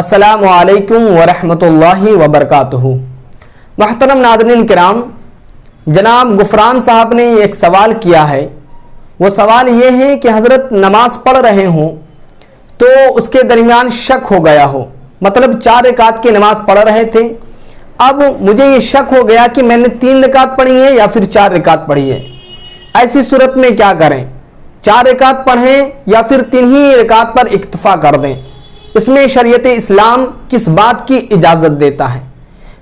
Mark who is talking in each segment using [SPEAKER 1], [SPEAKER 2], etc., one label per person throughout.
[SPEAKER 1] अस्सलामु अलैकुम वरहमतुल्लाहि वबरकातुहू। मुहतरम नाज़रीन किराम, जनाब गुफरान साहब ने एक सवाल किया है। वो सवाल ये है कि हज़रत नमाज पढ़ रहे हों तो उसके दरमियान शक हो गया हो, मतलब 4 रकात की नमाज पढ़ रहे थे, अब मुझे ये शक हो गया कि मैंने 3 रकात पढ़ी है या फिर 4 रकात पढ़ी है। ऐसी सूरत में क्या करें, 4 रकात पढ़ें या फिर 3 ही रकात पर इक्तफा कर दें? इसमें शरीयत इस्लाम किस बात की इजाज़त देता है?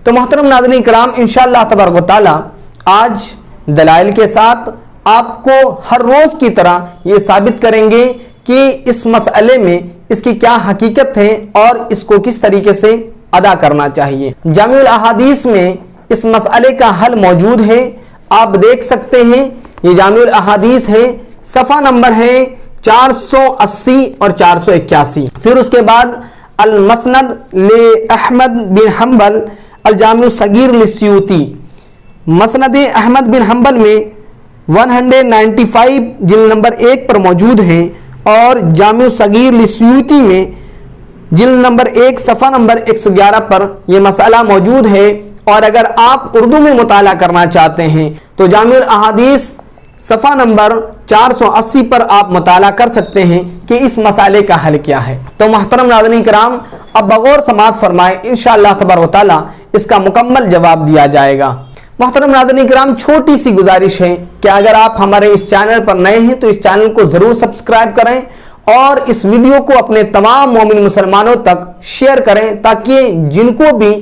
[SPEAKER 1] तो मोहतरम नाज़रीन किराम, इंशाअल्लाह तबारक व तआला आज दलाइल के साथ आपको हर रोज़ की तरह ये साबित करेंगे कि इस मसले में इसकी क्या हकीकत है और इसको किस तरीके से अदा करना चाहिए। जामिउल अहादीस में इस मसले का हल मौजूद है, आप देख सकते हैं। ये जामिउल अहादीस है, सफ़ा नंबर है 480 और 481। फिर उसके बाद अल मसनद ले अहमद बिन हम्बल अल जामिउ सगीर लिस्यूती, मसनद अहमद बिन हम्बल में 195 जिल्द नंबर 1 पर मौजूद है और जामिउ सगीर लिस्यूती में जिल्द नंबर 1 सफ़ा नंबर 111 पर यह मसला मौजूद है। और अगर आप उर्दू में मुताला करना चाहते हैं तो जामिउल अहादीस सफ़ा नंबर 480 पर आप मुताला कर सकते हैं कि इस मसाले का हल क्या है। तो मोहतरम नाज़रीन किराम, अब बगौर समाअत फरमाएं, इंशाअल्लाह तबारक व तआला इसका मुकम्मल जवाब दिया जाएगा। मोहतरम नाज़रीन किराम, छोटी सी गुजारिश है कि अगर आप हमारे इस चैनल पर नए हैं तो इस चैनल को ज़रूर सब्सक्राइब करें और इस वीडियो को अपने तमाम मोमिन मुसलमानों तक शेयर करें, ताकि जिनको भी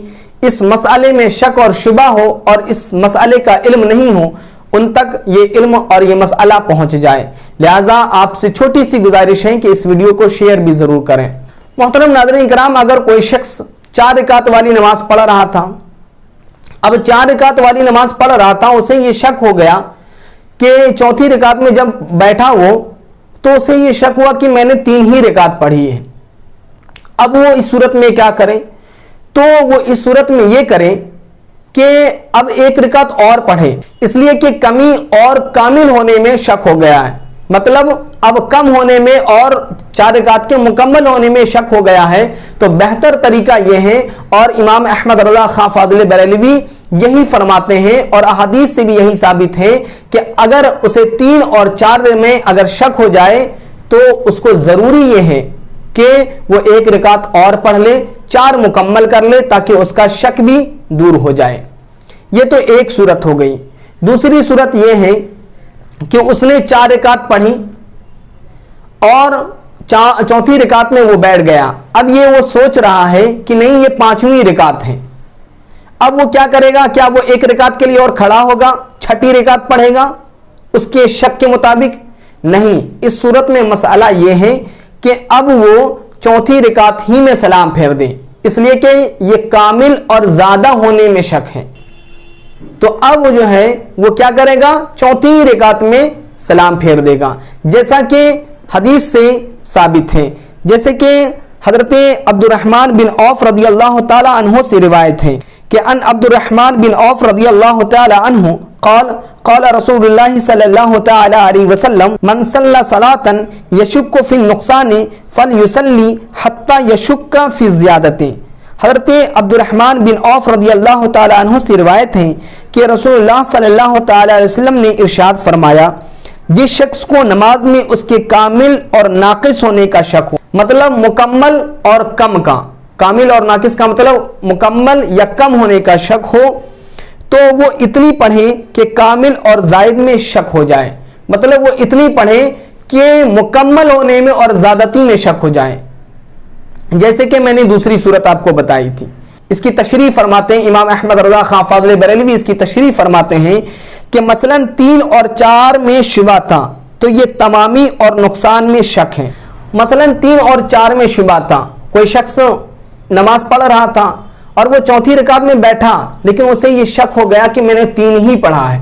[SPEAKER 1] इस मसले में शक और शुबा हो और इस मसले का इल्म नहीं हो, उन तक ये इल्म और ये मसला पहुंच जाए। लिहाजा आपसे छोटी सी गुजारिश है कि इस वीडियो को शेयर भी ज़रूर करें। मोहतरम नाज़रीन किराम, अगर कोई शख्स 4 रकात वाली नमाज पढ़ रहा था, अब 4 रकात वाली नमाज पढ़ रहा था, उसे ये शक हो गया कि चौथी रकात में जब बैठा वो, तो उसे ये शक हुआ कि मैंने 3 ही रकात पढ़ी है। अब वो इस सूरत में क्या करे? तो वो इस सूरत में ये करे कि अब 1 रकात और पढ़े, इसलिए कि कमी और कामिल होने में शक हो गया है। मतलब अब कम होने में और 4 रकात के मुकम्मल होने में शक हो गया है। तो बेहतर तरीका यह है, और इमाम अहमद रज़ा खां फादिल बरेलवी यही फरमाते हैं और अहादीस से भी यही साबित है कि अगर उसे 3 और 4 में अगर शक हो जाए तो उसको ज़रूरी यह है कि वो 1 रकात और पढ़ ले, 4 मुकम्मल कर ले, ताकि उसका शक भी दूर हो जाए। ये तो एक सूरत हो गई। दूसरी सूरत यह है कि उसने 4 रकात पढ़ी और चौथी रकात में वो बैठ गया। अब ये वो सोच रहा है कि नहीं, ये 5वीं रकात है। अब वो क्या करेगा? क्या वो 1 रकात के लिए और खड़ा होगा, 6ठी रकात पढ़ेगा उसके शक के मुताबिक? नहीं, इस सूरत में मसला ये है कि अब वो चौथी रकात ही में सलाम फेर दे, इसलिए कि ये कामिल और ज्यादा होने में शक है। तो अब जो है वो क्या करेगा? चौथी रकात में सलाम फेर देगा, जैसा कि हदीस से साबित है। जैसे कि हजरत अब्दुर्रहमान बिन औफ रदियल्लाहु ताला अन्हु से रिवायत है कि अन अब्दुर्रहमान बिन औफ रदियल्लाहु ताला अन्हु क़ाल रसूलुल्लाह सल्लल्लाहु ताला अलैहि वसल्लम मन सल्ला सलातन यशुक्कु फी नुक़सानि फलयुसल्ली हत्ता यशुक्का फी ज़ियादति। हज़रत अब्दुर्रहमान बिन औफ रदियल्लाहु ताला अन्हु से रिवायत है कि रसूलुल्लाह सल्लल्लाहु ताला अलैहि वसल्लम ने इरशाद फरमाया, जिस शख्स को नमाज में उसके कामिल और नाकिस होने का शक हो, मतलब मुकम्मल और कम का, कामिल और नाकिस का मतलब मुकम्मल या कम होने का शक हो, तो वो इतनी पढ़े कि कामिल और जायद में शक हो जाए। मतलब वो इतनी पढ़े कि मुकम्मल होने में और ज़्यादती में शक हो जाए, जैसे कि मैंने दूसरी सूरत आपको बताई थी। इसकी तशरीह फरमाते हैं इमाम अहमद रज़ा खां फादिल बरेलवी, इसकी तशरीह फरमाते हैं कि मसलन 3 और 4 में शुबा था, तो ये तमामी और नुकसान में शक है। मसलन 3 और 4 में शुबा था, कोई शख्स नमाज पढ़ रहा था और वो चौथी रकात में बैठा, लेकिन उसे ये शक हो गया कि मैंने 3 ही पढ़ा है।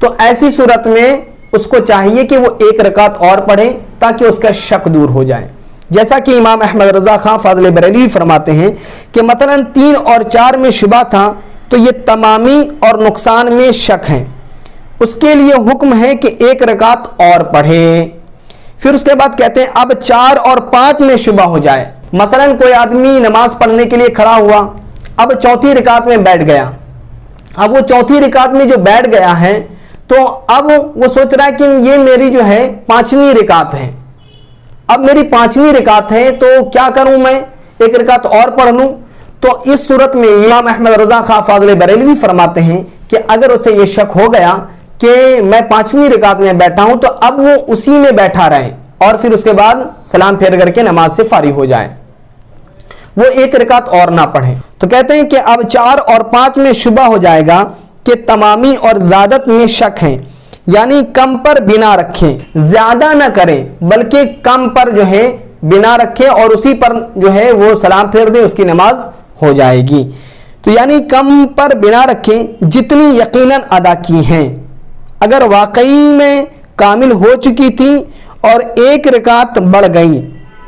[SPEAKER 1] तो ऐसी सूरत में उसको चाहिए कि वो 1 रकात और पढ़े ताकि उसका शक दूर हो जाए। जैसा कि इमाम अहमद रज़ा खां फादिल बरेलवी फरमाते हैं कि मसलन 3 और 4 में शुबा था, तो ये तमामी और नुकसान में शक है, उसके लिए हुक्म है कि 1 रकात और पढ़े। پھر اس کے بعد کہتے ہیں اب 4 اور 5 میں شبہ ہو جائے. مثلا کوئی آدمی نماز پڑھنے کے لیے کھڑا ہوا, اب چوتھی رکعت میں بیٹھ گیا. اب وہ چوتھی رکعت میں جو بیٹھ گیا ہے تو اب وہ سوچ رہا ہے کہ یہ میری جو ہے 5ویں رکعت ہے, اب میری 5ویں رکعت ہے تو کیا کروں, میں ایک رکعت اور پڑھ لوں. تو اس صورت میں امام احمد رضا خان فاضل بریلوی فرماتے ہیں کہ اگر اسے یہ شک ہو گیا کہ میں 5ویں رکعت میں بیٹھا ہوں تو اب وہ اسی میں بیٹھا رہے اور پھر اس کے بعد سلام پھیر کر کے نماز سے فارغ ہو جائے, وہ ایک رکعت اور نہ پڑھیں. تو کہتے ہیں کہ اب 4 اور 5 میں شبہ ہو جائے گا کہ تمامی اور زیادت میں شک ہیں, یعنی کم پر بنا رکھیں, زیادہ نہ کریں بلکہ کم پر جو ہے بنا رکھیں اور اسی پر جو ہے وہ سلام پھیر دیں, اس کی نماز ہو جائے گی. تو یعنی کم پر بنا رکھیں جتنی یقیناً ادا کی ہیں. اگر واقعی میں کامل ہو چکی تھی اور ایک رکعت بڑھ گئی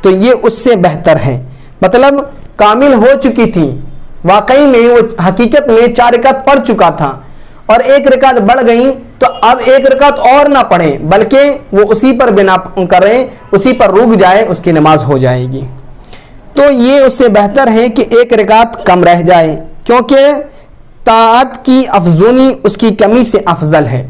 [SPEAKER 1] تو یہ اس سے بہتر ہے. مطلب کامل ہو چکی تھی, واقعی میں وہ حقیقت میں 4 رکعت پڑھ چکا تھا اور ایک رکعت بڑھ گئی تو اب ایک رکعت اور نہ پڑھیں بلکہ وہ اسی پر بنا کریں, اسی پر رک جائے, اس کی نماز ہو جائے گی. تو یہ اس سے بہتر ہے کہ ایک رکعت کم رہ جائے, کیونکہ طاعت کی افزونی اس کی کمی سے افضل ہے.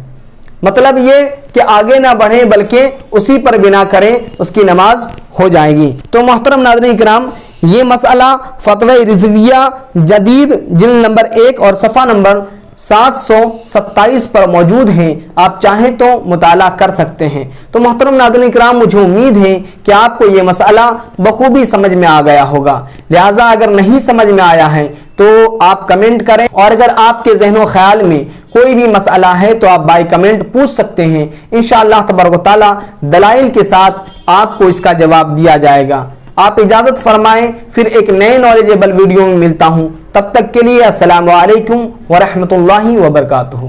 [SPEAKER 1] مطلب یہ کہ آگے نہ بڑھیں بلکہ اسی پر بنا کریں, اس کی نماز ہو جائے گی. تو محترم ناظرین کرام, یہ مسئلہ فتوی رضویہ جدید جلد نمبر 1 اور صفحہ نمبر 727 پر موجود ہیں, آپ چاہیں تو مطالعہ کر سکتے ہیں. تو محترم ناظرین کرام, مجھے امید ہے کہ آپ کو یہ مسئلہ بخوبی سمجھ میں آ گیا ہوگا. لہٰذا اگر نہیں سمجھ میں آیا ہے تو آپ کمنٹ کریں, اور اگر آپ کے ذہن و خیال میں کوئی بھی مسئلہ ہے تو آپ بائی کمنٹ پوچھ سکتے ہیں. انشاءاللہ تبارک و تعالی دلائل کے ساتھ آپ کو اس کا جواب دیا جائے گا. آپ اجازت فرمائیں, پھر ایک نئے نالجیبل ویڈیو میں ملتا ہوں. تب تک کے لیے السلام علیکم ورحمۃ اللہ وبرکاتہ.